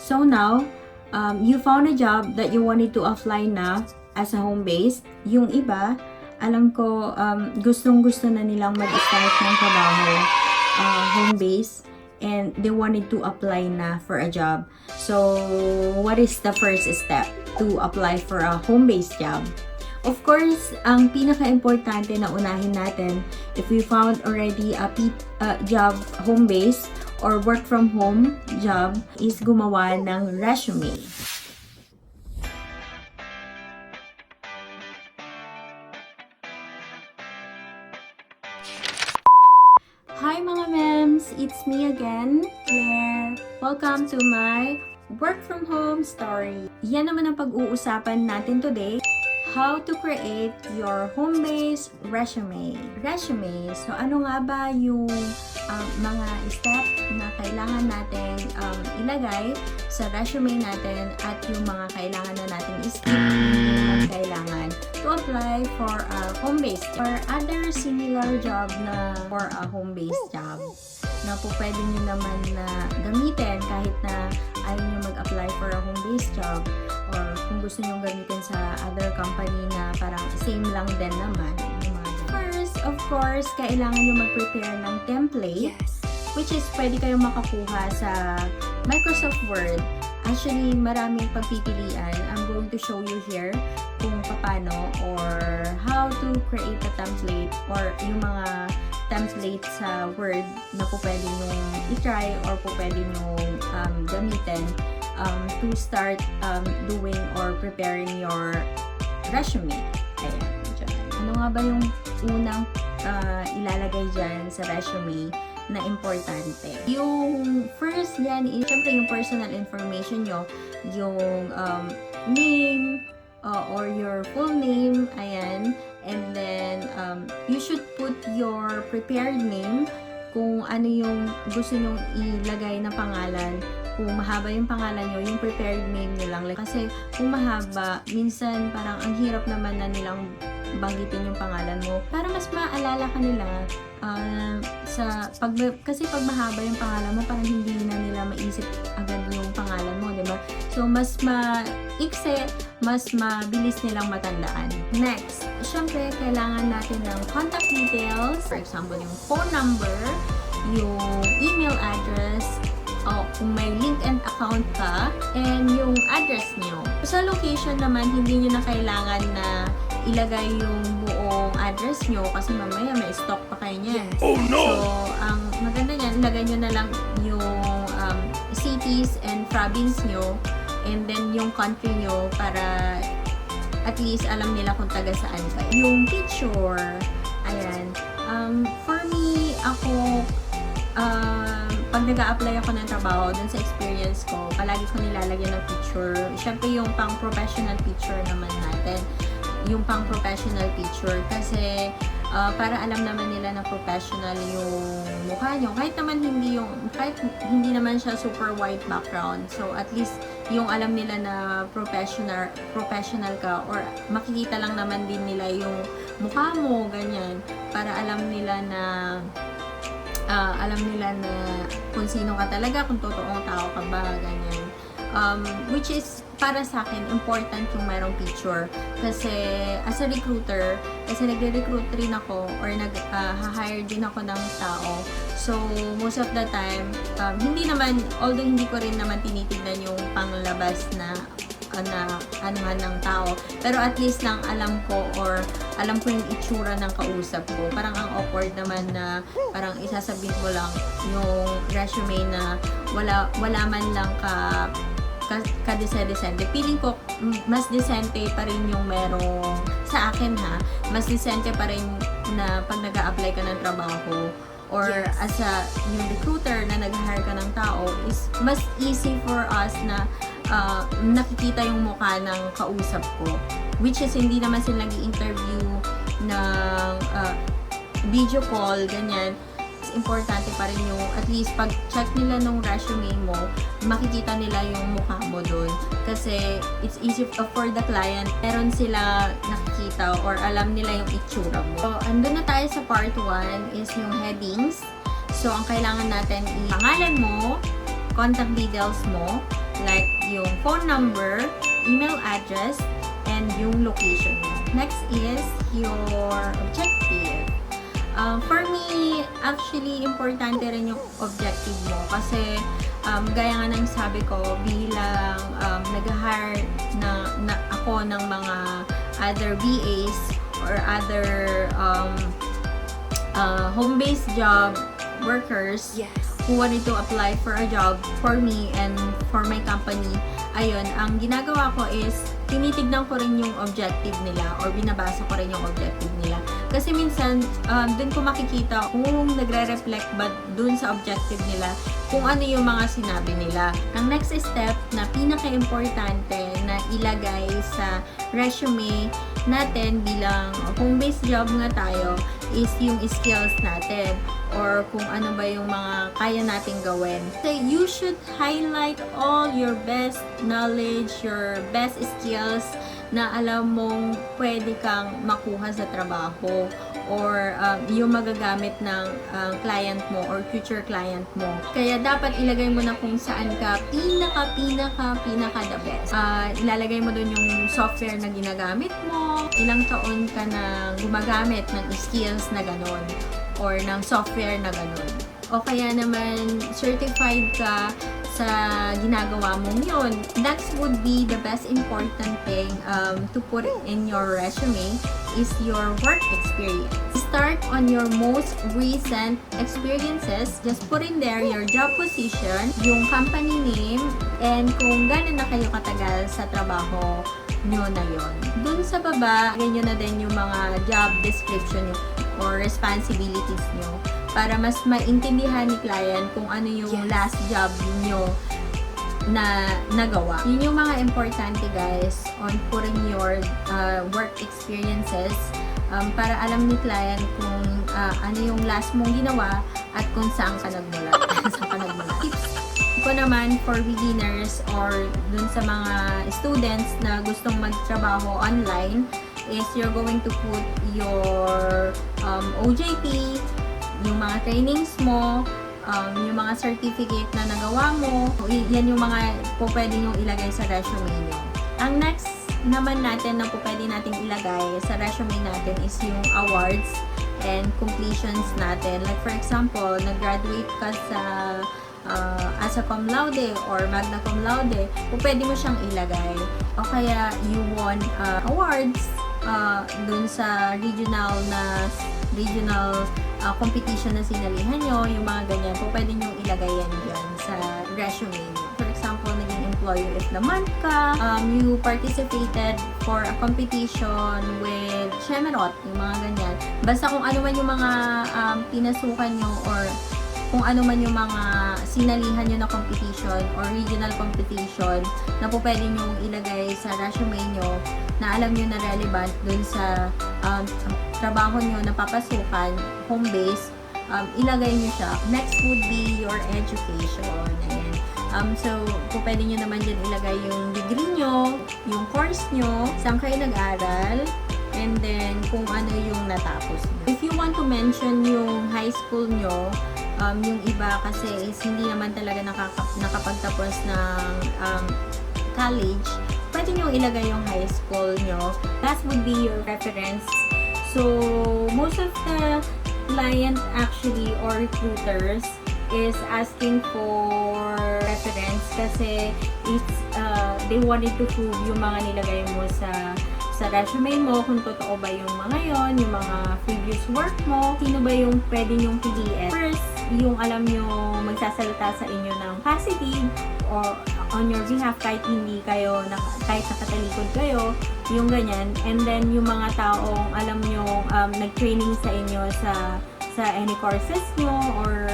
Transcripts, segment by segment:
So now, you found a job that you wanted to apply na as a home-based. Yung iba, alam ko, gustong-gusto na nilang mag-start ng trabaho home-based and they wanted to apply na for a job. So, what is the first step to apply for a home-based job? Of course, ang pinaka-importante na unahin natin, if we found already a job home-based or work from home job, is gumawa ng resume. Hi mga mems! It's me again, Claire. Welcome to my work from home story. Yan naman ang pag-uusapan natin today. How to create your home-based resume. Resume, so ano nga ba yung mga step na kailangan natin ilagay sa resume natin at yung mga kailangan na natin i-skip, yung kailangan to apply for a home-based or other similar job na for a home-based job na po pwede nyo naman na gamitin kahit na ayaw nyo mag-apply for a home-based job or kung gusto nyo gamitin sa other company na parang same lang din naman. First, of course, kailangan nyo mag-prepare ng template, which is pwede kayong makakuha sa Microsoft Word. Actually, maraming pagpipilian. I'm going to show you here kung paano or how to create a template or yung mga template sa Word na po pwede nyo i-try or po pwede nyo gamitin to start doing or preparing your resume. Ayan, dyan. Ano nga ba yung unang ilalagay dyan sa resume na importante? Yung first yan is, syempre yung personal information nyo, yung name or your full name, ayan. And then, you should put your prepared name kung ano yung gusto nyong ilagay na pangalan. Kung mahaba yung pangalan nyo, yung prepared name nyo lang. Kasi kung mahaba, minsan parang ang hirap naman na nilang banggitin yung pangalan mo. Para mas maalala ka nila, kasi pag mahaba yung pangalan mo, parang hindi na nila maisip agad yung pangalan mo, diba? So, mas maikse, mas mabilis nilang matandaan. Next, syempre, kailangan natin ng contact details. For example, yung phone number, yung email address, kung may LinkedIn account ka, and yung address nyo. Sa location naman, hindi nyo na kailangan na ilagay yung buong address nyo kasi mamaya may stock pa kayo niyan. Oh no! So, ang maganda niyan, ilagay nyo na lang yung cities and province nyo and then yung country nyo para at least alam nila kung taga saan kayo. Yung picture, ayan. For me, ako, pag nag-a-apply ako ng trabaho, dun sa experience ko, palagi ko nilalagyan ng picture. Siyempre, yung pang-professional picture naman natin. Yung pang-professional picture. Kasi, para alam naman nila na professional yung mukha nyo. Kahit hindi naman siya super white background. So, at least, yung alam nila na professional ka or makikita lang naman din nila yung mukha mo, ganyan. Para alam nila na kung sino ka talaga, kung totoong tao ka ba, ganyan. Which is, para sa akin, important yung mayroong picture. Kasi, as a recruiter, kasi nagre-recruit rin ako or nag-hire din ako ng tao. So, most of the time, although hindi ko rin naman tinitignan yung panglabas na anuhan ng tao. Pero at least lang alam ko or alam ko yung itsura ng kausap ko. Parang ang awkward naman na parang isasabihin mo lang yung resume na wala man lang ka-desente. Feeling ko mas decente pa rin yung merong sa akin mas decente pa rin na pag nag-a-apply ka ng trabaho or as yung recruiter na nag-hire ka ng tao is mas easy for us na nakikita yung mukha ng kausap ko. Which is, hindi naman sila nag-i-interview ng video call, ganyan. Importante pa rin yung, at least, pag check nila nung resume mo, makikita nila yung mukha mo dun. Kasi, it's easy for the client. Meron sila nakikita or alam nila yung itsura mo. So, andun na tayo sa part 1 is yung headings. So, ang kailangan natin, pangalan mo, contact details mo, like yung phone number, email address, and yung location mo. Next is your objective. For me, actually, importante rin yung objective mo kasi gaya nga ng sabi ko, bilang nag-hire na ako ng mga other VAs or other home-based job workers who wanted to apply for a job for me and for my company, ayun, ang ginagawa ko is tinitignan ko rin yung objective nila or binabasa ko rin yung objective nila. Kasi minsan, dun ko makikita kung nagre-reflect ba dun sa objective nila kung ano yung mga sinabi nila. Ang next step na pinaka-importante na ilagay sa resume natin bilang home-based job nga tayo is yung skills natin or kung ano ba yung mga kaya nating gawin. So, you should highlight all your best knowledge, your best skills na alam mong pwede kang makuha sa trabaho or yung magagamit ng client mo or future client mo. Kaya dapat ilagay mo na kung saan ka pinaka the best. Ilalagay mo dun yung software na ginagamit mo, ilang taon ka na gumagamit ng skills na ganon or ng software na ganon. O kaya naman certified ka sa ginagawa mong yun. That would be the best important thing to put in your resume is your work experience. Start on your most recent experiences. Just put in there your job position, yung company name, and kung gano'n na kayo katagal sa trabaho nyo na yun. Dun sa baba, ganyan na din yung mga job description nyo or responsibilities nyo para mas maintindihan ni client kung ano yung last job niyo na nagawa. Yun yung mga importante guys on putting your work experiences para alam ni client kung ano yung last mong ginawa at kung saan ka nagmula. Tips ko naman for beginners or dun sa mga students na gustong magtrabaho online is you're going to put your OJT, yung mga trainings mo, yung mga certificate na nagawa mo, yan yung mga po pwede nyo ilagay sa resume nyo. Ang next naman natin na po pwede natin ilagay sa resume natin is yung awards and completions natin. Like for example, nag-graduate ka sa as a cum laude or magna cum laude, po pwede mo siyang ilagay. O kaya you won awards dun sa regional competition na sinalihan nyo, yung mga ganyan po, pwede nyo ilagay yan dyan sa resume nyo. For example, naging employee of the month ka, you participated for a competition with Shemerot, yung mga ganyan. Basta kung ano man yung mga pinasukan nyo or kung ano man yung mga sinalihan nyo na competition or regional competition na po pwede nyo ilagay sa resume nyo na alam nyo na relevant dun sa trabaho nyo na papasukan, home base, ilagay nyo siya. Next would be your education. Ayan. So, po pwede nyo naman dyan ilagay yung degree nyo, yung course nyo, saan kayo nag-aral, and then kung ano yung natapos nyo. If you want to mention yung high school nyo, yung iba kasi is hindi naman talaga nakapagtapos ng college, pwede nyo ilagay yung high school nyo. That would be your reference. So, most of the client actually or recruiters is asking for reference kasi it's they wanted to prove yung mga nilagay mo sa resume mo, kung totoo ba yung mga yon, yung mga previous work mo, sino ba yung pwede nyong piliin. First, yung alam nyo magsasalita sa inyo ng positive or on your behalf kahit hindi kayo, kahit nakatalikod kayo, yung ganyan. And then, yung mga taong alam nyo nag-training sa inyo sa any courses nyo or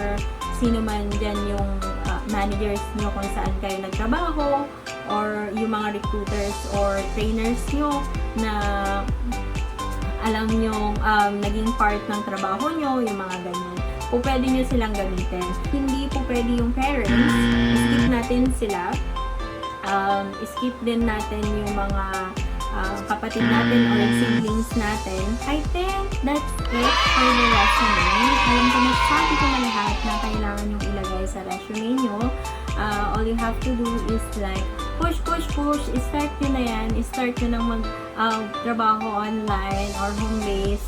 sino man dyan yung managers nyo kung saan kayo nagtrabaho or yung mga recruiters or trainers nyo na alam nyo naging part ng trabaho nyo, yung mga ganyan. Po pwede nyo silang gamitin. Hindi po pwede yung parents. Skip natin sila. Skip din natin yung mga kapatid natin or siblings natin. I think that's it for the resume. Alam ko na sabi ko na lahat na kailangan yung ilagay sa resume nyo. all you have to do is like push, start nyo na yan, start nyo ng trabaho online or home base.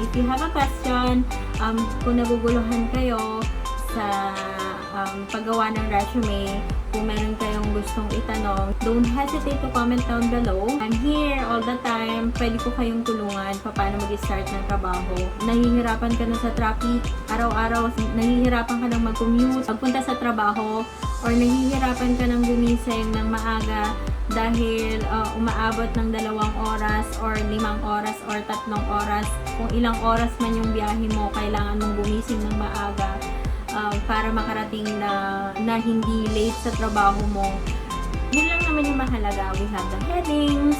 If you have a question, kung naguguluhan kayo sa paggawa ng resume, kung meron kayong gustong itanong, don't hesitate to comment down below. I'm here all the time. Pwede ko kayong tulungan paano mag-start ng trabaho. Nahihirapan ka na sa traffic, araw-araw, nahihirapan ka nang mag-commute, pagpunta sa trabaho, or nahihirapan ka nang gumising ng maaga dahil umaabot ng 2 oras or 5 oras or 3 oras. Kung ilang oras man yung biyahe mo, kailangan mong gumising ng maaga para makarating na hindi late sa trabaho mo. Yun lang naman yung mahalaga. We have the headings,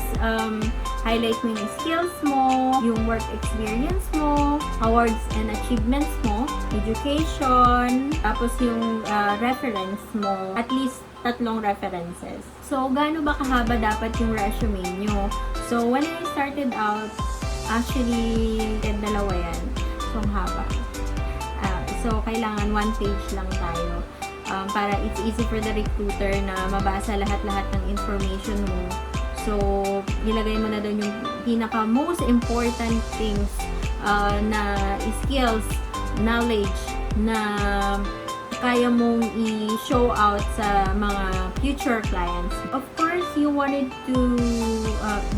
highlight mo yung skills mo, yung work experience mo, awards and achievements mo, education, tapos yung reference mo, at least 3 references. So, gaano ba kahaba dapat yung resume nyo? So, when I started out, actually, 2 yan. So, ang haba. So, kailangan 1 page lang tayo para it's easy for the recruiter na mabasa lahat-lahat ng information mo. So, ilagay mo na doon yung pinaka most important things na skills, knowledge na kaya mong i-show out sa mga future clients. Of course, you wanted to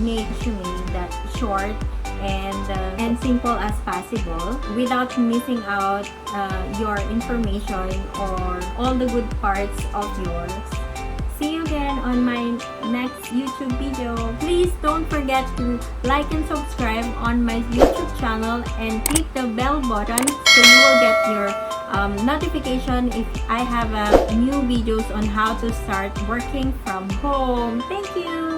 make that short and simple as possible without missing out your information or all the good parts of yours. See you again on my next YouTube video. Please don't forget to like and subscribe on my YouTube channel and click the bell button so you will get your notification if I have new videos on how to start working from home. Thank you!